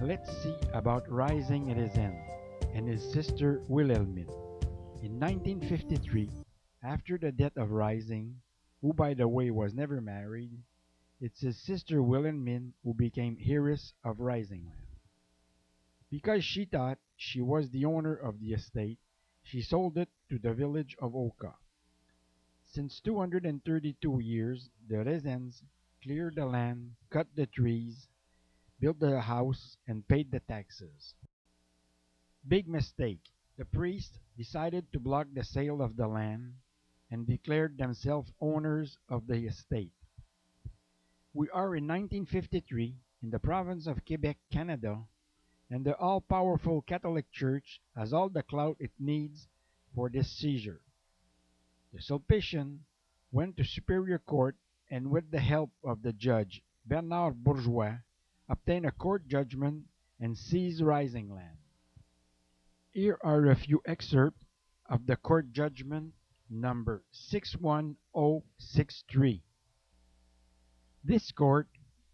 Let's see about Rising Rising and his sister Wilhelmine. In 1953, after the death of Rising, who by the way was never married, it's his sister Wilhelmine who became heiress of Rising land. Because she thought she was the owner of the estate, she sold it to the village of Oka. Since 232 years, the Resens cleared the land, cut the trees, built the house, and paid the taxes. Big mistake. The priests decided to block the sale of the land and declared themselves owners of the estate. We are in 1953 in the province of Quebec, Canada, and the all-powerful Catholic Church has all the clout it needs for this seizure. The Sulpician went to Superior Court and with the help of the judge Bernard Bourgeois obtained a court judgment and seized Rising land. Here are a few excerpts of the court judgment number 61063. This court,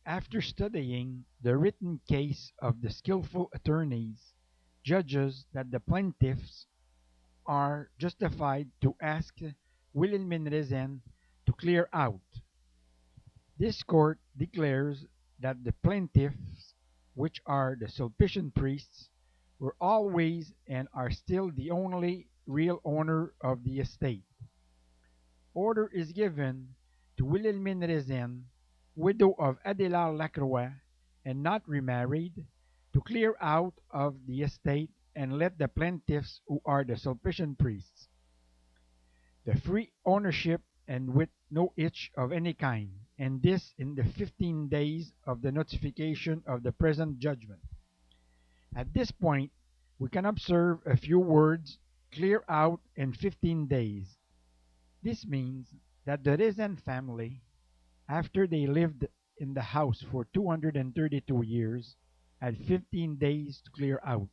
after studying the written case of the skillful attorneys, judges that the plaintiffs are justified to ask Wilhelmine Rezen to clear out. This court declares that the plaintiffs, which are the Sulpician priests, were always and are still the only real owner of the estate. Order is given to Wilhelmine Rezen, widow of Adélard Lacroix and not remarried, to clear out of the estate and let the plaintiffs, who are the Sulpician priests, the free ownership and with no itch of any kind, and this in the 15 days of the notification of the present judgment. At this point, we can observe a few words clear out in 15 days. This means that the Rezen family, after they lived in the house for 232 years, had 15 days to clear out.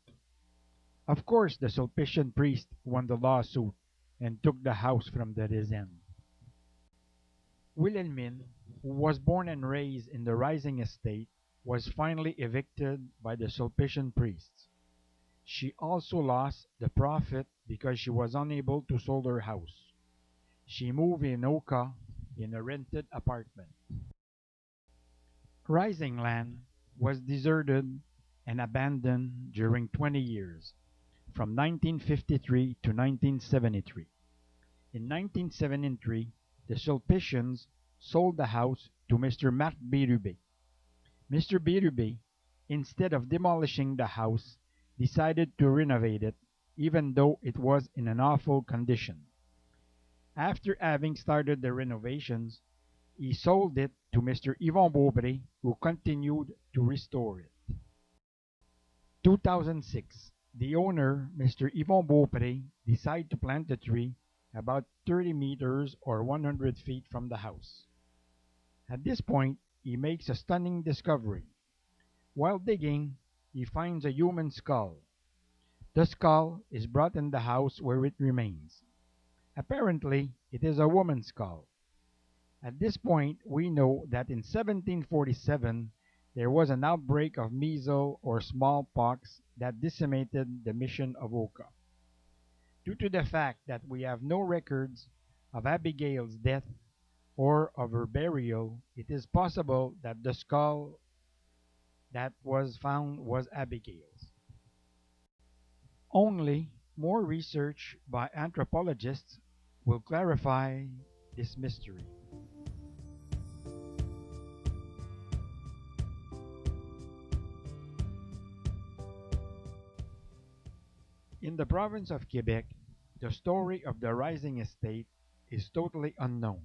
Of course, the Sulpician priest won the lawsuit and took the house from the Rezen. Wilhelmine, who was born and raised in the Rising estate, was finally evicted by the Sulpician priests. She also lost the profit because she was unable to sell her house. She moved in Oka in a rented apartment. Rising land was deserted and abandoned during 20 years, from 1953 to 1973. In 1973, the Sulpicians sold the house to Mr. Marc Bérubé. Mr. Bérubé, instead of demolishing the house, decided to renovate it, even though it was in an awful condition. After having started the renovations, he sold it to Mr. Yvon Beaupré, who continued to restore it. 2006, the owner, Mr. Yvon Beaupré, decided to plant a tree about 30 meters or 100 feet from the house. At this point, he makes a stunning discovery. While digging, he finds a human skull. The skull is brought in the house where it remains. Apparently, it is a woman's skull. At this point, we know that in 1747 there was an outbreak of measles or smallpox that decimated the mission of Oka. Due to the fact that we have no records of Abigail's death or of her burial, it is possible that the skull that was found was Abigail's. Only more research by anthropologists will clarify this mystery. In the province of Quebec, the story of the Rising estate is totally unknown.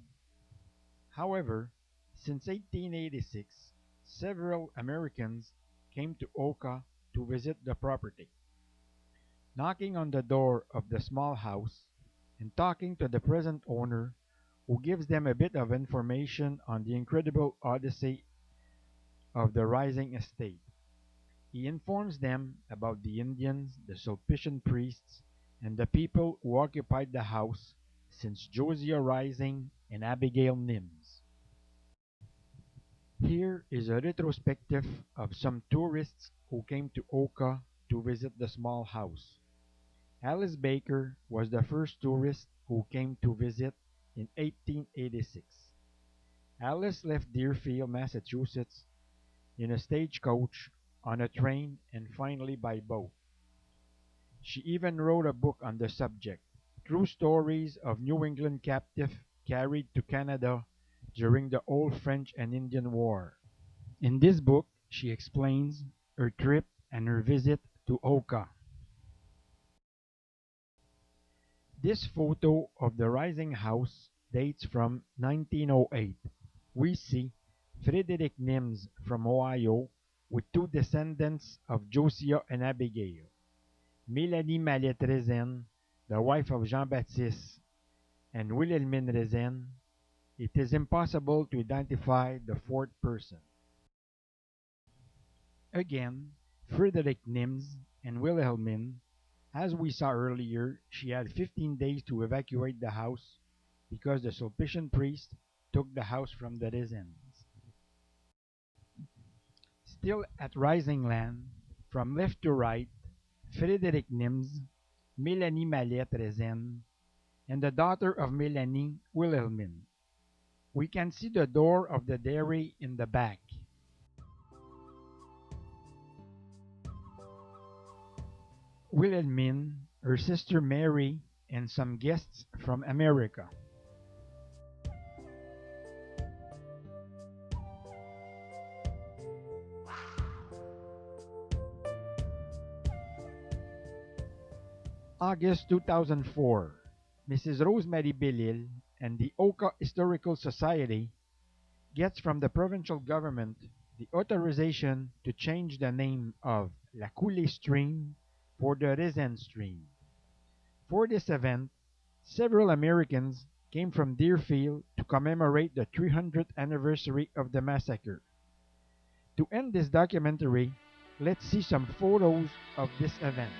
However, since 1886, several Americans came to Oka to visit the property. Knocking on the door of the small house and talking to the present owner, who gives them a bit of information on the incredible odyssey of the Rising estate. He informs them about the Indians, the Sulpician priests, and the people who occupied the house since Josiah Rising and Abigail Nims. Here is a retrospective of some tourists who came to Oka to visit the small house. Alice Baker was the first tourist who came to visit in 1886. Alice left Deerfield, Massachusetts in a stagecoach, on a train, and finally by boat. She even wrote a book on the subject, True Stories of New England Captive Carried to Canada During the Old French and Indian War. In this book, she explains her trip and her visit to Oka. This photo of the Rising House dates from 1908. We see Frederick Nims from Ohio with two descendants of Josiah and Abigail, Mélanie Mallette-Rezen, the wife of Jean-Baptiste, and Wilhelmine Rezen. It is impossible to identify the fourth person. Again, Frederick Nims and Wilhelmine. As we saw earlier, she had 15 days to evacuate the house because the Sulpician priest took the house from the Rezens. Still at Rising Land, from left to right, Frederick Nims, Mélanie Mallette-Rezen, and the daughter of Mélanie, Wilhelmine. We can see the door of the dairy in the back. Wilhelmine, her sister Mary, and some guests from America. August 2004, Mrs. Rosemary Belil and the Oka Historical Society gets from the provincial government the authorization to change the name of La Coulée Stream for the Rezen Stream. For this event, several Americans came from Deerfield to commemorate the 300th anniversary of the massacre. To end this documentary, let's see some photos of this event.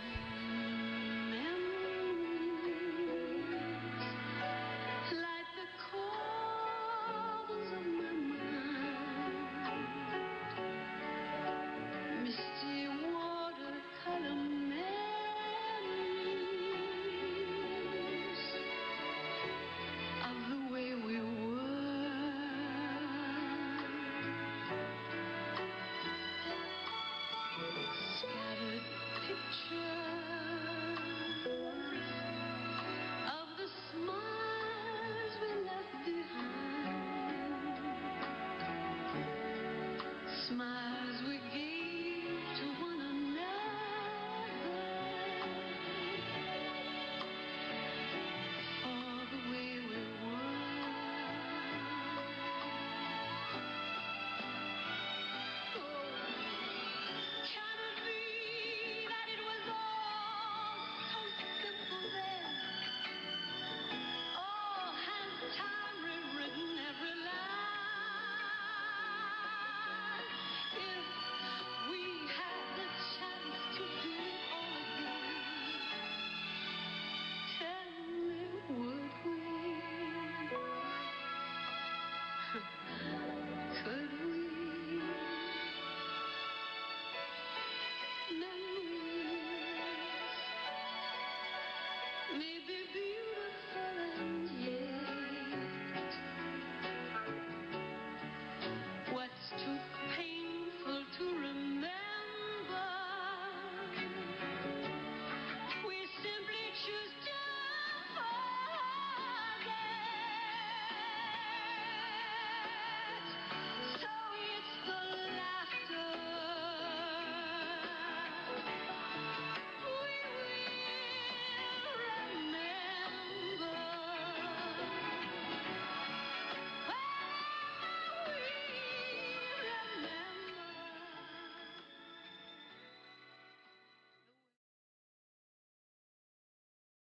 Could